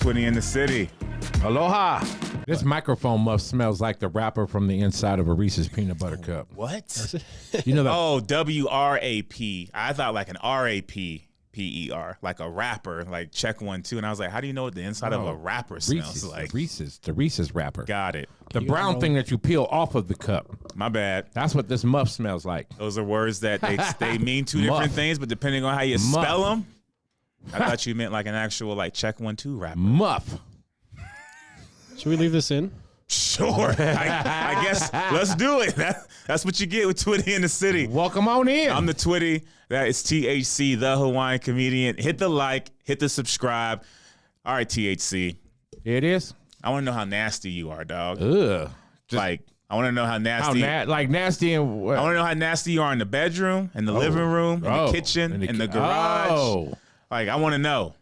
Twitty in the city. Aloha. This microphone muff smells like the wrapper from the inside of a Reese's peanut butter cup. What? You know that? Oh, W-R-A-P. I thought like an R-A-P-P-E-R, like a wrapper, like check 1, 2. And I was like, how do you know what the inside of a wrapper smells like? The Reese's wrapper. Got it. The brown thing that you peel off of the cup. My bad. That's what this muff smells like. Those are words that they mean two different things, but depending on how you spell them, I thought you meant like an actual like check 1, 2 wrapper. Muff. Should we leave this in? Sure. I guess let's do it. That's what you get with Twitty in the city. Welcome on in. I'm the Twitty. That is THC, the Hawaiian comedian. Hit the like, hit the subscribe. All right, THC. It is. I want to know how nasty you are, dog. Ugh. I want to know how nasty. Like nasty and what? I want to know how nasty you are in the bedroom, in the living room, in the kitchen, in the garage. Oh. Like, I want to know.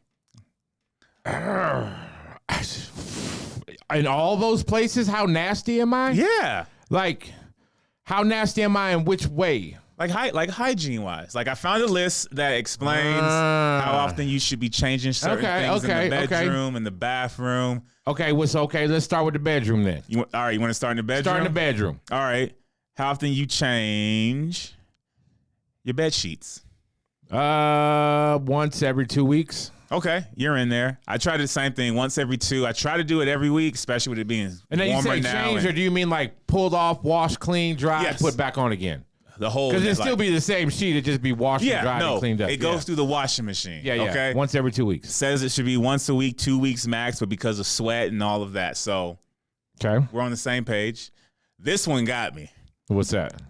In all those places, how nasty am I? Yeah. Like, how nasty am I in which way? Like hygiene wise. Like I found a list that explains how often you should be changing certain things in the bedroom and the bathroom. Okay, let's start with the bedroom then. All right, you want to start in the bedroom? Start in the bedroom. All right. How often you change your bed sheets? Once every 2 weeks. Okay, you're in there. I try the same thing once every 2. I try to do it every week, especially with it being and then warmer you say now. Change, or do you mean like pulled off, wash, clean, dry, and put back on again? The whole, because it'd still be the same sheet. It'd just be washed and dried and cleaned up. It goes through the washing machine. Yeah. Okay. Once every 2 weeks. Says it should be once a week, 2 weeks max, but because of sweat and all of that, so we're on the same page. This one got me. What's that?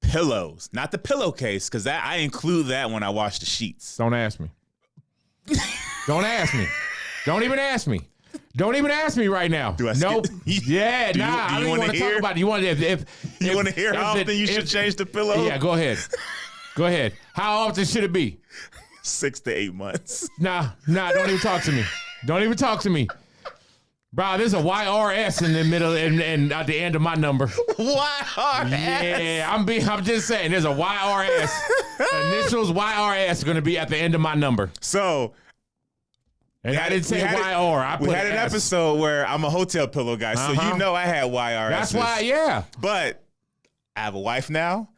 Pillows, not the pillowcase, because I include that when I wash the sheets. Don't ask me. Don't ask me. Don't even ask me. Don't even ask me right now. Do I nope. Yeah, do nah. I don't even want to talk about it. You want to hear how often you should change the pillow? Yeah, go ahead. Go ahead. How often should it be? 6 to 8 months. Nah. Don't even talk to me. Don't even talk to me. Bro, there's a YRS in the middle and at the end of my number. YRS? Yeah, I'm just saying there's a YRS. Initials YRS are going to be at the end of my number. So, and I didn't say YR. I put we had an episode where I'm a hotel pillow guy, so you know I had YRS. That's why, yeah. But I have a wife now.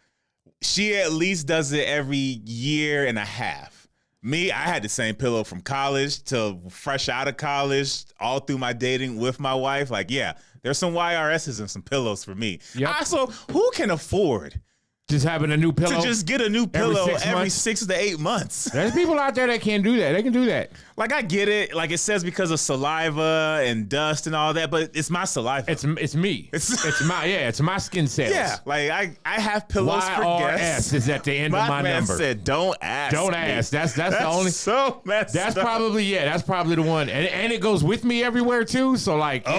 She at least does it every year and a half. Me, I had the same pillow from college to fresh out of college, all through my dating with my wife. Like, yeah, there's some YRSs and some pillows for me. Yep. Also, who can afford just having a new pillow? To just get a new pillow every 6 to 8 months. There's people out there that can't do that. They can do that. Like, I get it. Like, it says because of saliva and dust and all that, but it's my saliva. It's me. It's my skin cells. Yeah, like I have pillows for guests. YRS is at the end of my man number. Said, don't ask. Don't me. ask. That's the only. So messed That's up. that's probably the one, and it goes with me everywhere too. So like, boy,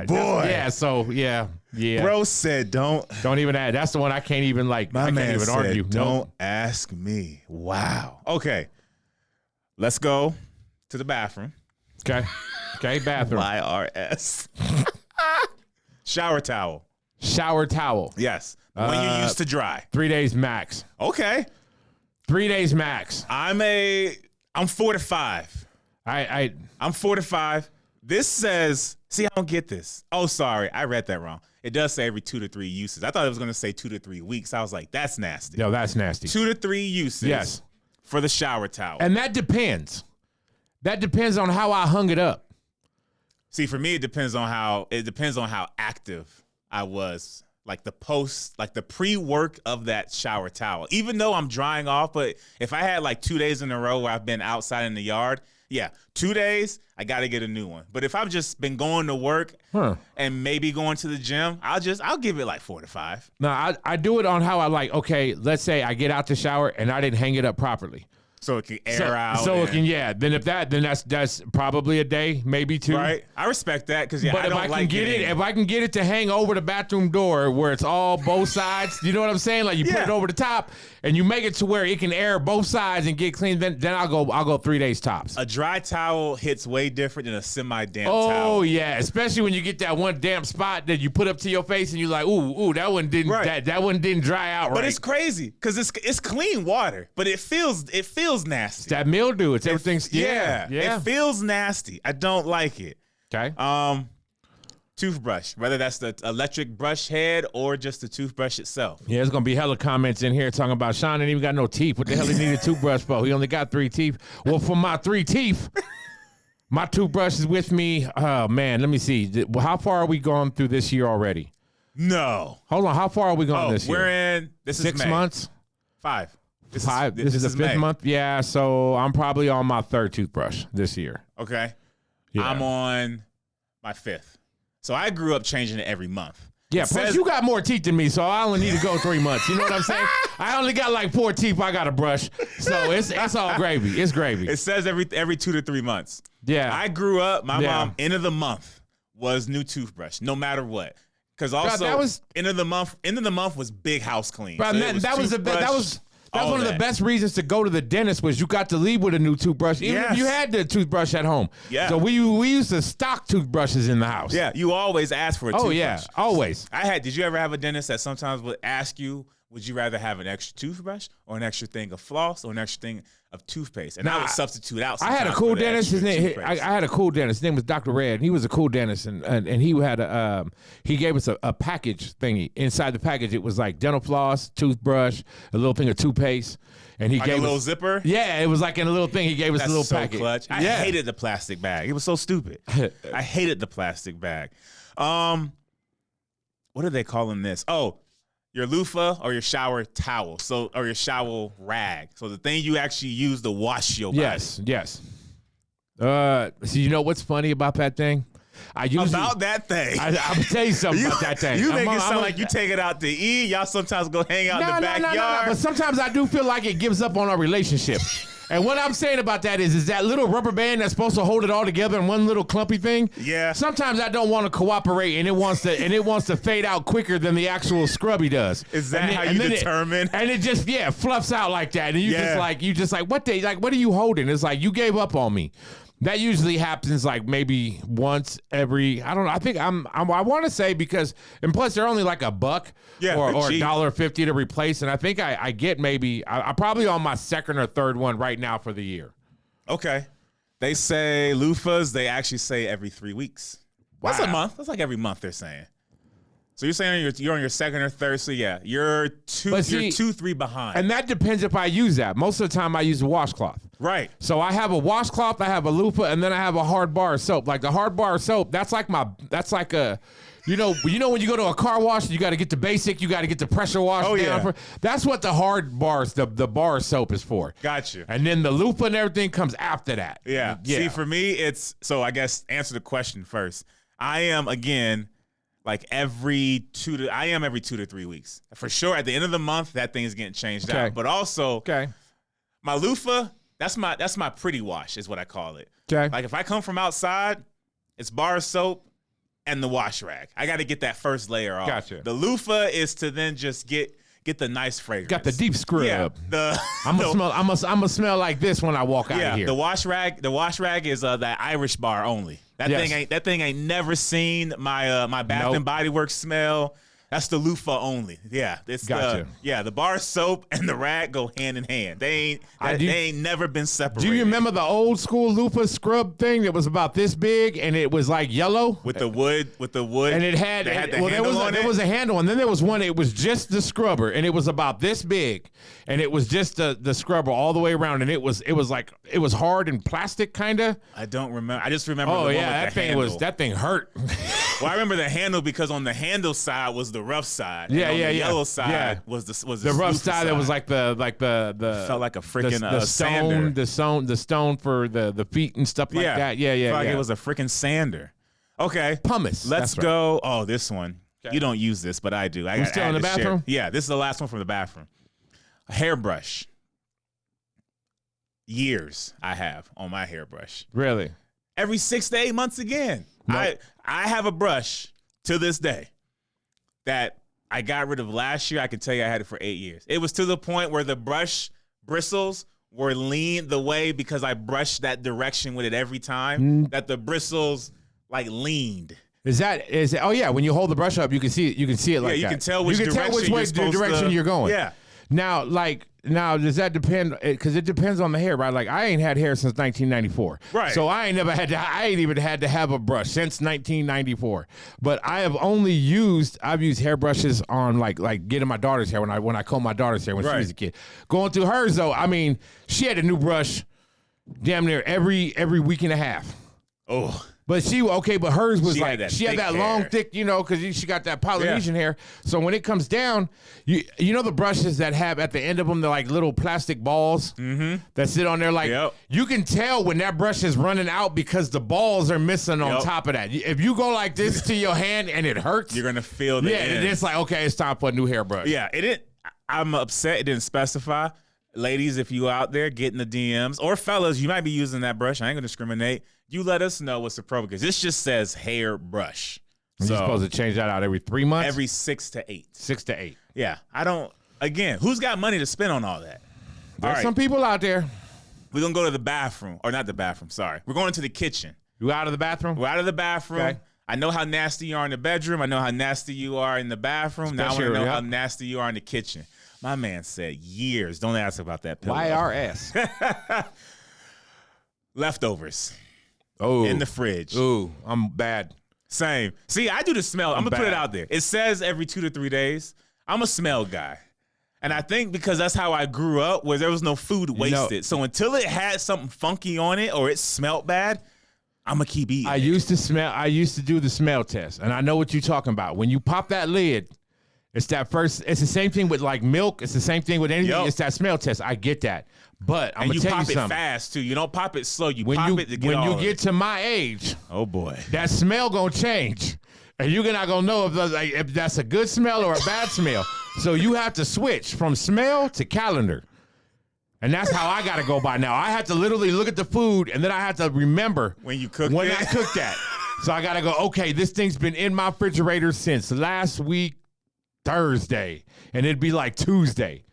yeah. So yeah. Bro said, don't even ask. That's the one I can't even like. My I can't man even said, argue. Don't ask me. Wow. Okay, let's go to the bathroom. Okay, bathroom. YRS. Shower towel. Yes. The one you use to dry. 3 days max. Okay. 3 days max. I'm 4 to 5. I'm 4 to 5. This says, see, I don't get this. Oh, sorry. I read that wrong. It does say every 2 to 3 uses. I thought it was going to say 2 to 3 weeks. I was like, that's nasty. No, that's nasty. 2 to 3 uses. Yes. For the shower towel. And that depends. That depends on how I hung it up. See, for me, it depends on how active I was. Like the pre-work of that shower towel. Even though I'm drying off, but if I had like 2 days in a row where I've been outside in the yard, yeah, 2 days, I got to get a new one. But if I've just been going to work and maybe going to the gym, I'll give it like 4 to 5. No, I do it on how I like, okay, let's say I get out the shower and I didn't hang it up properly. So it can air out. So it can, yeah. Then that's probably a day, maybe 2. Right. I respect that because but if I can get it to hang over the bathroom door where it's all both sides, you know what I'm saying? Like you put it over the top and you make it to where it can air both sides and get clean. Then I'll go 3 days tops. A dry towel hits way different than a semi-damp towel. Oh yeah, especially when you get that one damp spot that you put up to your face and you're like, ooh, that one didn't that one didn't dry out right. But it's crazy because it's clean water, but it feels feels nasty. It's that mildew. It's everything's yeah. It feels nasty. I don't like it. Okay. Toothbrush, whether that's the electric brush head or just the toothbrush itself. Yeah, there's gonna be hella comments in here talking about Sean ain't even got no teeth. What the hell he need a toothbrush for? He only got 3 teeth. Well, for my 3 teeth, my toothbrush is with me. Oh man, let me see. How far are we gone through this year already? No. Hold on. How far are we gone this year? We're in. This 6 is May. months. 5. This is the 5th month. Yeah, so I'm probably on my 3rd toothbrush this year. Okay. Yeah. I'm on my 5th. So I grew up changing it every month. Yeah, plus you got more teeth than me, so I only need to go 3 months. You know what I'm saying? I only got like 4 teeth I got to brush. So it's all gravy. It's gravy. It says every 2 to 3 months. Yeah. I grew up, my mom, end of the month was new toothbrush, no matter what. Because also, end of the month was big house clean. Bro, so that was one of the best reasons to go to the dentist was you got to leave with a new toothbrush, even if you had the toothbrush at home. Yeah. So we used to stock toothbrushes in the house. Yeah, you always ask for a toothbrush. Oh yeah, always. Did you ever have a dentist that sometimes would ask you, would you rather have an extra toothbrush or an extra thing of floss or an extra thing of toothpaste? And I would substitute out. I had a cool dentist. His name, I had a cool dentist. His name was Dr. Red. He was a cool dentist, and he had he gave us a package thingy. Inside the package, it was like dental floss, toothbrush, a little thing of toothpaste, and he gave a little us, zipper. Yeah, it was like in a little thing. He gave us a little package. Clutch. I hated the plastic bag. It was so stupid. I hated the plastic bag. What are they calling this? Oh. Your loofah or your shower towel, or your shower rag. So the thing you actually use to wash your body. Yes. So you know what's funny about that thing? I'm gonna tell you something about that thing. You make it sound like you take it out to eat. Y'all sometimes go hang out in the backyard. No. But sometimes I do feel like it gives up on our relationship. And what I'm saying about that is that little rubber band that's supposed to hold it all together in one little clumpy thing. Yeah. Sometimes I don't want to cooperate, and it wants to fade out quicker than the actual scrubby does. Is that how you determine? And it just fluffs out like that, and you just like what are you holding? It's like you gave up on me. That usually happens like maybe once every, I don't know. I think I want to say because, and plus they're only like $1 or $1.50 to replace. And I think I get I'm probably on my 2nd or 3rd one right now for the year. Okay. They say loofahs, they actually say every 3 weeks. Wow. That's a month. That's like every month they're saying. So you're saying you're on your 2nd or 3rd. So yeah, you're 3 behind. And that depends if I use that. Most of the time I use a washcloth. Right. So I have a washcloth, I have a loofah, and then I have a hard bar of soap. Like the hard bar of soap, that's like a, you know when you go to a car wash, you got to get the basic, you got to get the pressure wash. Oh yeah. That's what the hard bars, the bar of soap is for. Got you. And then the loofah and everything comes after that. Yeah. See, for me, so I guess answer the question first. I am again. Like every 2 to 3 weeks. For sure, at the end of the month, that thing is getting changed out. But also, my loofah, that's my pretty wash is what I call it. Okay. Like if I come from outside, it's bar of soap and the wash rag. I got to get that first layer off. Gotcha. The loofah is to then just get the nice fragrance. Got the deep scrub. Yeah, I'm gonna smell like this when I walk out of here. The wash rag is that Irish bar only. That thing ain't never seen my Bath and Body Works smell. That's the loofah only. Yeah, the bar soap and the rag go hand in hand. They ain't never been separated. Do you remember the old school loofah scrub thing that was about this big and it was like yellow with the wood? And it had there was a handle, and then there was one. It was just the scrubber, and it was about this big, and it was just the scrubber all the way around, and it was hard and plastic kind of. I don't remember. I just remember. Oh yeah, that thing hurt. Well, I remember the handle because on the handle side was the rough side. Yeah, and yeah, the yeah. yellow side was the rough side that was like the felt like a freaking stone, sander. the stone for the feet and stuff like that. Yeah, yeah. Felt like it was a freaking sander. Okay, pumice. Let's go. Oh, this one. Okay. You don't use this, but I do. You still in the bathroom? Yeah, this is the last one from the bathroom. A hairbrush. Years I have on my hairbrush. Really? Every 6 to 8 months again. Nope. I have a brush to this day that I got rid of last year. I can tell you I had it for 8 years. It was to the point where the brush bristles were leaned the way because I brushed that direction with it every time that the bristles like leaned. Is oh yeah, when you hold the brush up, you can see it like that. You can tell which direction direction you're going. Yeah. Now, like now does that depend? Because it depends on the hair, right? Like I ain't had hair since 1994, right? So I ain't even had to have a brush since 1994. But I've used hairbrushes on like getting my daughter's hair when I combed my daughter's hair when she was a kid. Going through hers though, I mean, she had a new brush damn near every week and a half. Oh. But but hers was she had that long, thick, because she got that Polynesian hair. So when it comes down, you know the brushes that have at the end of them, they're like little plastic balls that sit on there. Like you can tell when that brush is running out because the balls are missing on top of that. If you go like this to your hand and it hurts, you're gonna feel the end. It's like, okay, it's time for a new hairbrush. Yeah, it didn't. I'm upset it didn't specify. Ladies, if you out there getting the DMs, or fellas, you might be using that brush. I ain't gonna discriminate. You let us know what's appropriate because this just says hair brush. So you're supposed to change that out every 3 months? Every 6 to 8. 6 to 8. Yeah. Again, who's got money to spend on all that? There's some people out there. We're going to go to the bathroom. Or not the bathroom, sorry. We're going to the kitchen. You out of the bathroom? We're out of the bathroom. Okay. I know how nasty you are in the bedroom. I know how nasty you are in the bathroom. Now I want to know how nasty you are in the kitchen. My man said years. Don't ask about that pillow. YRS. Leftovers. Oh, in the fridge. Ooh, I'm bad. Same. See, I do the smell. I'm gonna put it out there. It says every 2 to 3 days. I'm a smell guy, and I think because that's how I grew up, where there was no food wasted. So until it had something funky on it or it smelled bad, I'm gonna keep eating. I used to do the smell test, and I know what you're talking about. When you pop that lid, it's the same thing with like milk. It's the same thing with anything. Yep. It's that smell test. I get that. But I'm going to tell you something. You pop it fast, too. You don't pop it slow. You pop it to get When you get to my age, oh, boy, that smell going to change. And you're not going to know if that's a good smell or a bad smell. So you have to switch from smell to calendar. And that's how I got to go by now. I have to literally look at the food, and then I have to remember when I cooked that. So I got to go, okay, this thing's been in my refrigerator since last week, Thursday. And it'd be like Tuesday.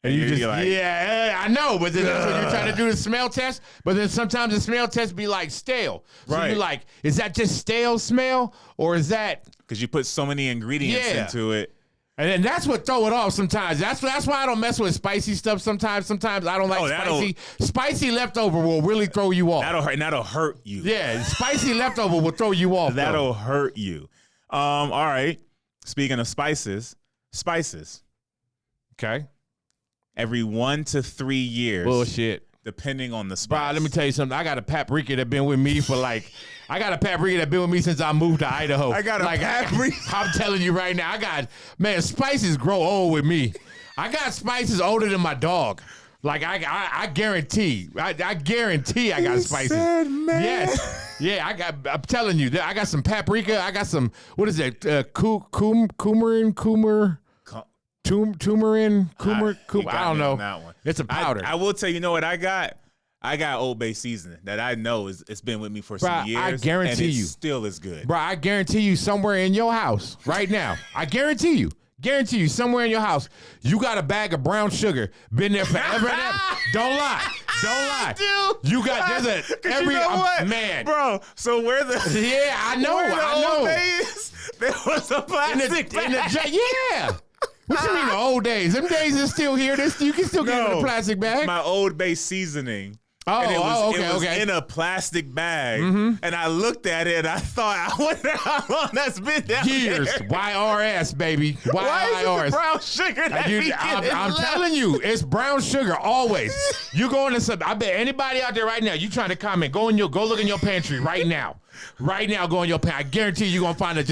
And you just, I know, but then that's when you're trying to do the smell test. But then sometimes the smell test be like stale. So you're like, is that just stale smell? Or is that? Because you put so many ingredients into it. And then that's what throw it off sometimes. That's why I don't mess with spicy stuff sometimes. Sometimes I don't like spicy. Spicy leftover will really throw you off. That'll hurt you. Yeah, spicy leftover will throw you off. That'll hurt you. All right. Speaking of spices. Okay. Every 1 to 3 years. Bullshit. Depending on the spice. Bro, let me tell you something. I got a paprika that been with me for since I moved to Idaho. I got a paprika. I'm telling you right now, spices grow old with me. I got spices older than my dog. Like I guarantee. I guarantee I got spices. Man. Yes. Yeah, I'm telling you, I got some paprika. I got some, what is it? Turmeric. I don't know. That one. It's a powder. I will tell you, know what I got? I got Old Bay seasoning that I know it's been with me for some years. I guarantee and you, still is good. Bro, I guarantee you somewhere in your house right now. I guarantee you somewhere in your house, you got a bag of brown sugar. Been there forever and ever. Don't lie. Dude, you got you know what? Man, bro. So where the I know. Old Bay is, there was a plastic bag. Yeah. What you mean the old days? Them days is still here. You can still get it in a plastic bag. My Old Bay seasoning. Okay. It was in a plastic bag. Mm-hmm. And I looked at it and I thought, I wonder how long that's been down years. There. YRS, baby. Why is it the brown sugar that I'm telling you, it's brown sugar always. You go into some, I bet anybody out there right now, you trying to comment, go look in your pantry right now. Right now, go in your pantry. I guarantee you're going to find a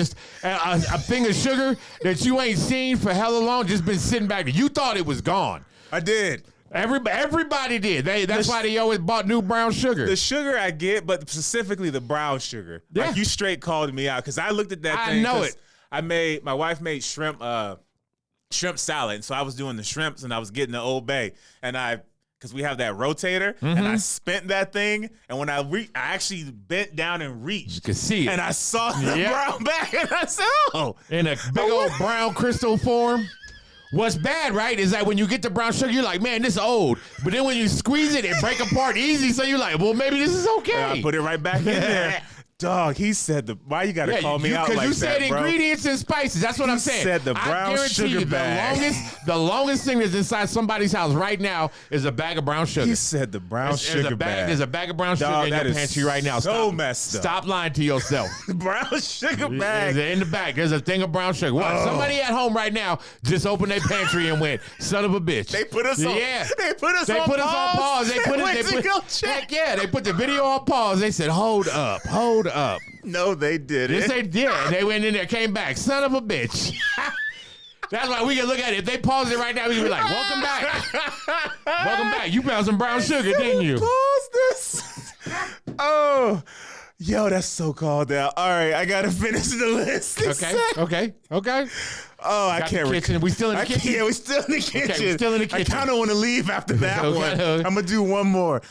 thing of sugar that you ain't seen for hella long, just been sitting back there. You thought it was gone. I did. Everybody did. That's why they always bought new brown sugar. The sugar I get, but specifically the brown sugar. Yeah. Like you straight called me out because I looked at that thing. I know it. My wife made shrimp salad, and so I was doing the shrimps and I was getting the Old Bay, and because we have that rotator, and I spent that thing, and when I actually bent down and reached. You could see it. And I saw the brown bag, and I said, oh. In a big old brown crystal form. What's bad, right, is that when you get the brown sugar, you're like, man, this is old. But then when you squeeze it, it break apart easy, so you're like, well, maybe this is okay. And I put it right back in there. Dog, he said why you gotta call me out like that, because you said bro? Ingredients and spices. That's what I'm saying. Said the brown I guarantee sugar you bag. the longest thing that's inside somebody's house right now is a bag of brown sugar. He said the brown sugar bag. There's a bag of brown Dog, sugar in your pantry right now. So messed up. Stop lying to yourself. Brown sugar bag. In the back, there's a thing of brown sugar. What? Somebody at home right now just opened their pantry and went, son of a bitch. They put us on. Yeah. They put us on pause. They put the video on pause. They said, hold up. No, they didn't. Yes, they did. They went in there, came back. Son of a bitch. That's why we can look at it. If they pause it right now, we can be like, welcome back. Welcome back. You found some brown sugar, didn't you? Pause this. Oh. Yo, that's so called out. All right, I got to finish the list. Okay. Oh, I can't. Kitchen. We still in the kitchen? Yeah, we still in the kitchen. Okay, we still in the kitchen. I kind of want to leave after that one. I'm going to do one more.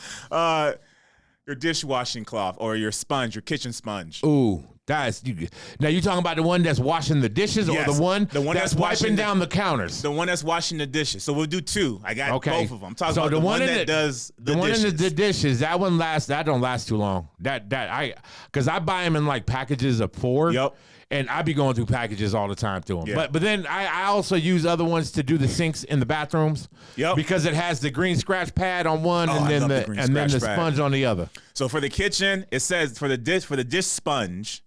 Your dishwashing cloth or your sponge, your kitchen sponge. Ooh, now you talking about the one that's washing the dishes, Yes, or the one that's wiping washing down the counters? The one that's washing the dishes. So we'll do two. I got both of them. I'm talking about the one that does the dishes. one in the dishes. That don't last too long. Because I buy them in like packages of 4. Yep. And I be going through packages all the time through them. Yeah. But then I also use other ones to do the sinks in the bathrooms. Yep. Because it has the green scratch pad on one and then the sponge on the other. So for the kitchen, it says for the dish sponge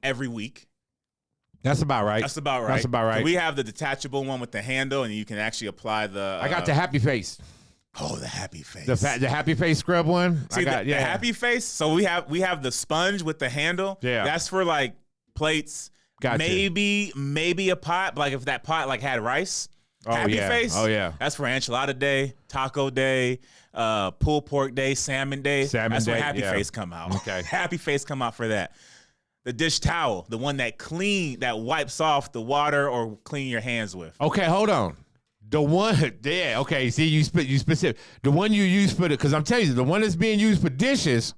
every week. That's about right. That's about right. So we have the detachable one with the handle, and you can actually apply the. I got the Happy Face. Oh, the Happy Face. The Happy Face scrub one. See, the Happy Face. So we have the sponge with the handle. Yeah. That's for like plates. Gotcha. Maybe a pot. Like if that pot like had rice. Happy Face. Oh yeah. That's for enchilada day, taco day, pulled pork day, salmon day. That's where Happy Face come out. Okay. Happy Face come out for that. The dish towel, the one that wipes off the water or clean your hands with. Okay, hold on. The one, okay. See, you specific. The one you use for because I'm telling you, the one that's being used for dishes,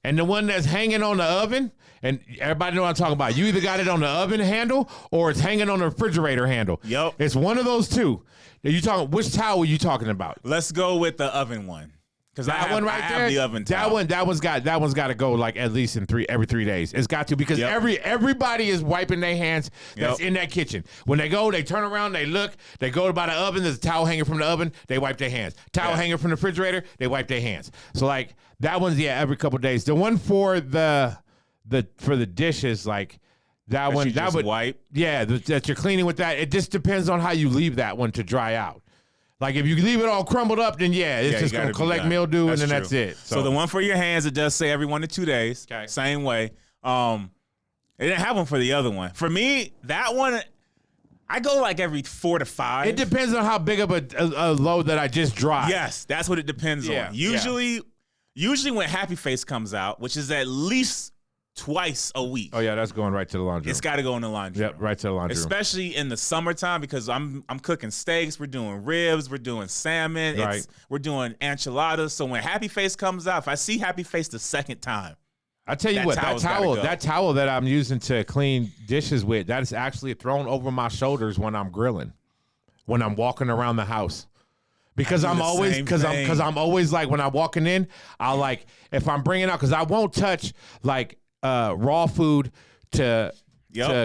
and the one that's hanging on the oven. And everybody know what I'm talking about. You either got it on the oven handle or it's hanging on the refrigerator handle. Yep. It's one of those two. Which towel are you talking about? Let's go with the oven one. Because I have the oven towel. That one's got to go like at least every 3 days. It's got to because everybody is wiping their hands that's in that kitchen. When they go, they turn around, they look, they go by the oven, there's a towel hanger from the oven, they wipe their hands. Towel hanger from the refrigerator, they wipe their hands. So like that one's every couple of days. The one for the dishes, like that one, that would wipe. Yeah, that you're cleaning with that. It just depends on how you leave that one to dry out. Like if you leave it all crumbled up, then it's just gonna collect mildew, and then that's it. So the one for your hands, it does say every 1 to 2 days. Okay. Same way. It didn't have one for the other one. For me, that one, I go like every 4 to 5. It depends on how big of a load that I just dried. Yes, that's what it depends on. Usually when Happy Face comes out, which is at least twice a week. Oh yeah, that's going right to the laundry room. It's got to go in the laundry room. Yep, right to the laundry room. Especially in the summertime because I'm cooking steaks, we're doing ribs, we're doing salmon, right. We're doing enchiladas. So when Happy Face comes out, if I see Happy Face the second time, I tell you what, that towel that I'm using to clean dishes with, that is actually thrown over my shoulders when I'm grilling, when I'm walking around the house. Because I'm always like when I'm walking in, I'll like if I'm bringing out because I won't touch like raw food to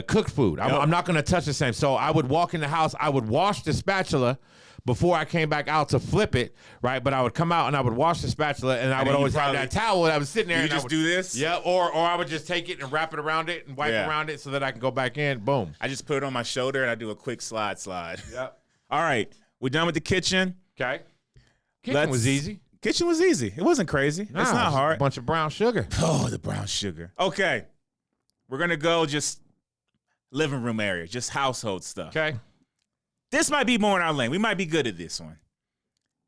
cooked food. I'm not going to touch the same. So I would walk in the house. I would wash the spatula before I came back out to flip it, right? But I would come out and I would wash the spatula, and I would always have that towel that I was sitting there. You just do this? Yeah, or I would just take it and wrap it around it and wipe around it so that I can go back in. Boom. I just put it on my shoulder and I do a quick slide. Yep. All right, we're done with the kitchen. Okay. Kitchen was easy. Kitchen was easy. It wasn't crazy. Nah, it's not hard. A bunch of brown sugar. Oh, the brown sugar. Okay. We're going to go just living room area, just household stuff. Okay. This might be more in our lane. We might be good at this one.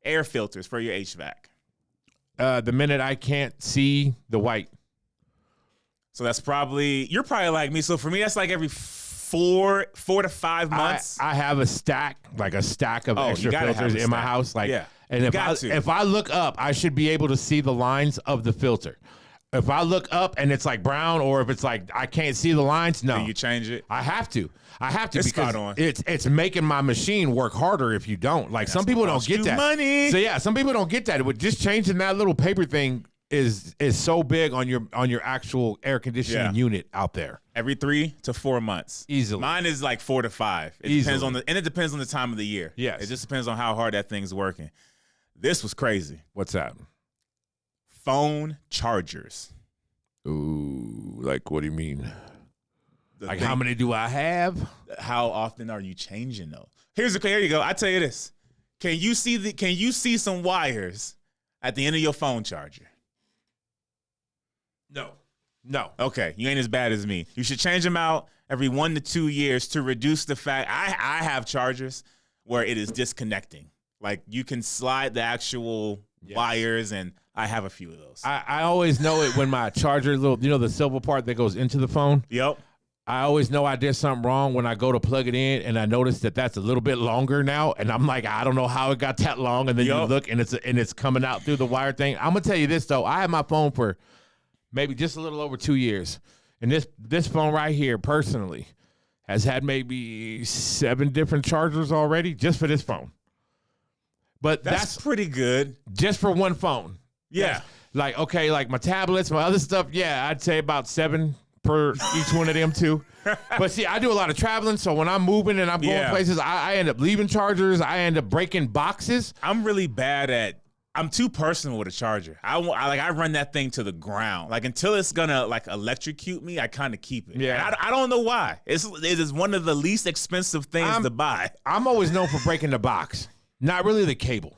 Air filters for your HVAC. The minute I can't see the white. So that's you're probably like me. So for me, that's like every 4 to 5 months. I have a stack of extra filters in my house. And if I look up, I should be able to see the lines of the filter. If I look up and it's like brown, or if it's like I can't see the lines, no. Do you change it? I have to it's because it's making my machine work harder if you don't. Like some people don't get that. Money. So yeah, some people don't get that. With just changing that little paper thing is so big on your actual air conditioning unit out there. Every 3 to 4 months. Easily. Mine is like 4 to 5. It depends on it depends on the time of the year. Yes. It just depends on how hard that thing's working. This was crazy. What's that? Phone chargers. Ooh, like what do you mean? Like how many do I have? How often are you changing those? Here you go. I tell you this. Can you see some wires at the end of your phone charger? No. Okay, you ain't as bad as me. You should change them out every 1 to 2 years to reduce the fact. I have chargers where it is disconnecting. Like you can slide the actual wires, and I have a few of those. I always know it when my charger, the silver part that goes into the phone. Yep. I always know I did something wrong when I go to plug it in, and I notice that that's a little bit longer now, and I'm like, I don't know how it got that long, and then you look, and it's coming out through the wire thing. I'm gonna tell you this though, I had my phone for maybe just a little over 2 years, and this phone right here, personally, has had maybe 7 different chargers already just for this phone. But that's pretty good, just for one phone. Yeah, like my tablets, my other stuff. Yeah, I'd say about 7 per each one of them too. But see, I do a lot of traveling, so when I'm moving and I'm going places, I end up leaving chargers. I end up breaking boxes. I'm really bad at. I'm too personal with a charger. I run that thing to the ground. Like until it's gonna like electrocute me, I kind of keep it. Yeah, I don't know why. It is one of the least expensive things to buy. I'm always known for breaking the box, not really the cable.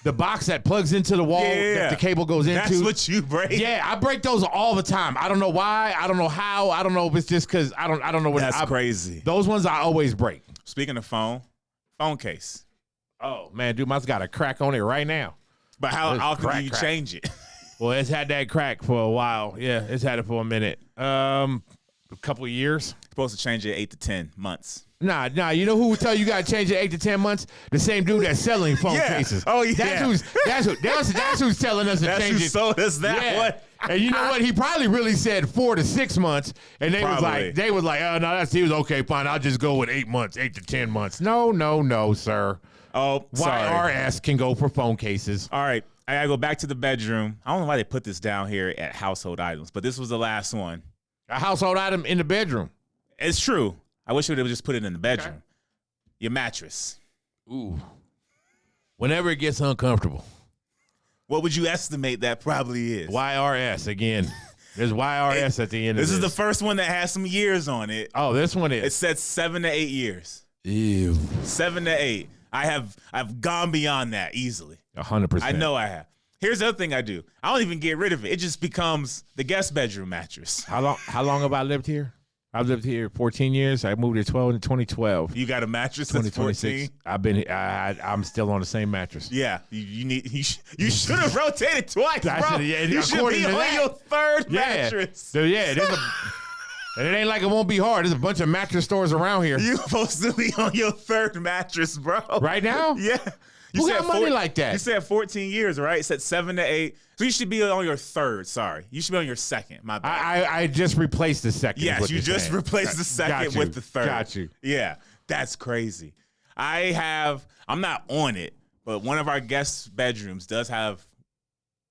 The box that plugs into the wall that the cable goes into. That's what you break? Yeah, I break those all the time. I don't know why. I don't know how. I don't know if it's just because I don't know what. That's crazy. Those ones I always break. Speaking of phone case. Oh, man, dude, mine's got a crack on it right now. But how often do you change it? Well, it's had that crack for a while. Yeah, it's had it for a minute. A couple of years. You're supposed to change it 8 to 10 months. Nah. You know who would tell you got to change it 8 to 10 months? The same dude that's selling phone cases. Oh yeah. That's who's telling us to change it. That's who sold us that one. And you know what? He probably really said 4 to 6 months, and they was like, oh no, he was okay, fine. I'll just go with 8 months, 8 to 10 months. No, sir. Oh, sorry. YRS can go for phone cases. All right, I gotta go back to the bedroom. I don't know why they put this down here at household items, but this was the last one. A household item in the bedroom. It's true. I wish they would just put it in the bedroom. Okay. Your mattress. Ooh. Whenever it gets uncomfortable. What would you estimate that probably is? YRS again. There's YRS at the end of this. This is the first one that has some years on it. Oh, this one is. It said 7 to 8 years. Ew. 7 to 8. I've gone beyond that easily. 100%. I know I have. Here's the other thing I do. I don't even get rid of it. It just becomes the guest bedroom mattress. How long have I lived here? I've lived here 14 years. I moved here 2012. You got a mattress since 14? I'm still on the same mattress. Yeah, you should have rotated twice, bro. You should be on your third mattress. So and it ain't like it won't be hard. There's a bunch of mattress stores around here. You're supposed to be on your third mattress, bro. Right now? Yeah. Who got money like that? You said 14 years, right? It said 7 to 8. So you should be on your third. Sorry. You should be on your second. My bad. I just replaced the second. Yes, you just replaced the second with the third. Got you. Yeah, that's crazy. I'm not on it, but one of our guest bedrooms does have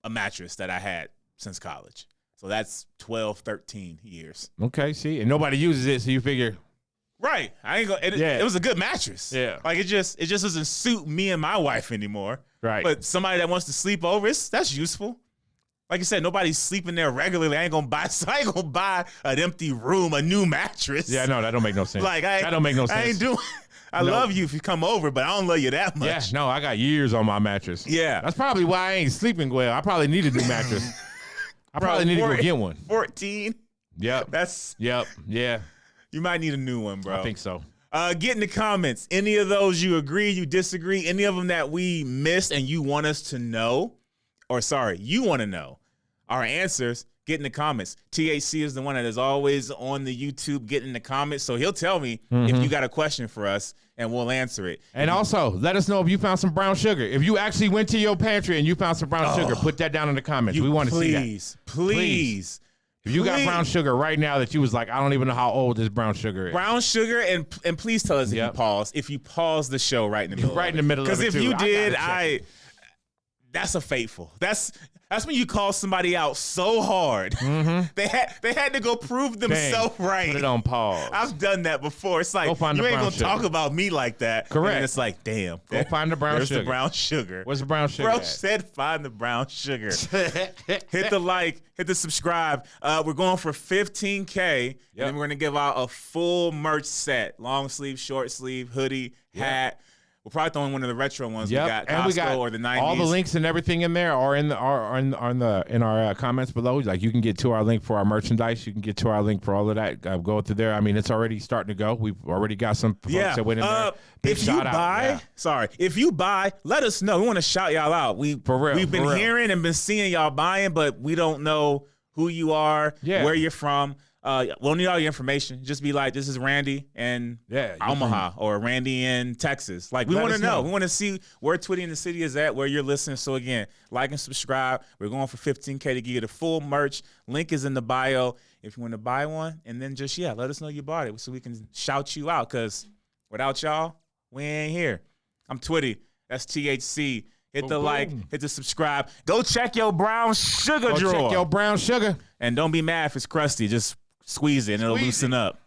a mattress that I had since college. So that's 12, 13 years. Okay, see? And nobody uses it, so you figure. Right. It was a good mattress. Yeah. Like it just doesn't suit me and my wife anymore. Right. But somebody that wants to sleep over, that's useful. Like I said, nobody's sleeping there regularly. I ain't gonna buy an empty room, a new mattress. Yeah, no, that don't make no sense. That don't make no sense. I ain't doing I love you if you come over, but I don't love you that much. Yeah, no, I got years on my mattress. Yeah. That's probably why I ain't sleeping well. I probably need a new mattress. I probably need to go get one. 14. Yep. Yep. Yeah. You might need a new one, bro. I think so. Get in the comments. Any of those you agree, you disagree, any of them that we missed and you want us to know, you want to know our answers, get in the comments. THC is the one that is always on the YouTube. Get in the comments. So he'll tell me if you got a question for us and we'll answer it. And also, let us know if you found some brown sugar. If you actually went to your pantry and you found some brown sugar, put that down in the comments. We want to see that. Please. If you got brown sugar right now that you was like, I don't even know how old this brown sugar is. Brown sugar, and please tell us if you pause the show right in the middle. Right in the middle of it. Because if you did, That's a faithful. That's when you call somebody out so hard. They had to go prove themselves right. Put it on pause. I've done that before. It's like, you ain't gonna talk about me like that. Correct. And it's like, damn. Go find the brown sugar. sugar. The brown sugar. What's the brown sugar? Bro at? said find the brown sugar. Hit the like, hit the subscribe. We're going for 15K. And then we're gonna give out a full merch set. Long sleeve, short sleeve, hoodie, hat. We're probably throwing one of the retro ones. We got Costco, and we got or the 90s. All the links and everything in there are in our comments below. Like you can get to our link for our merchandise. You can get to our link for all of that. Go through there. I mean, it's already starting to go. We've already got some folks that went in there. If you buy, let us know. We want to shout y'all out. We've been hearing and been seeing y'all buying, but we don't know who you are, where you're from. We'll need all your information. Just be like, this is Randy in Omaha or Randy in Texas. Like, we want to know. We want to see where Twitty in the city is at, where you're listening. So, again, like and subscribe. We're going for 15K to give you the full merch. Link is in the bio if you want to buy one. And then just, let us know you bought it so we can shout you out because without y'all, we ain't here. I'm Twitty. That's THC. Hit the like, hit the subscribe. Go check your brown sugar drawer. Check your brown sugar. And don't be mad if it's crusty. Just squeeze it and it'll loosen up.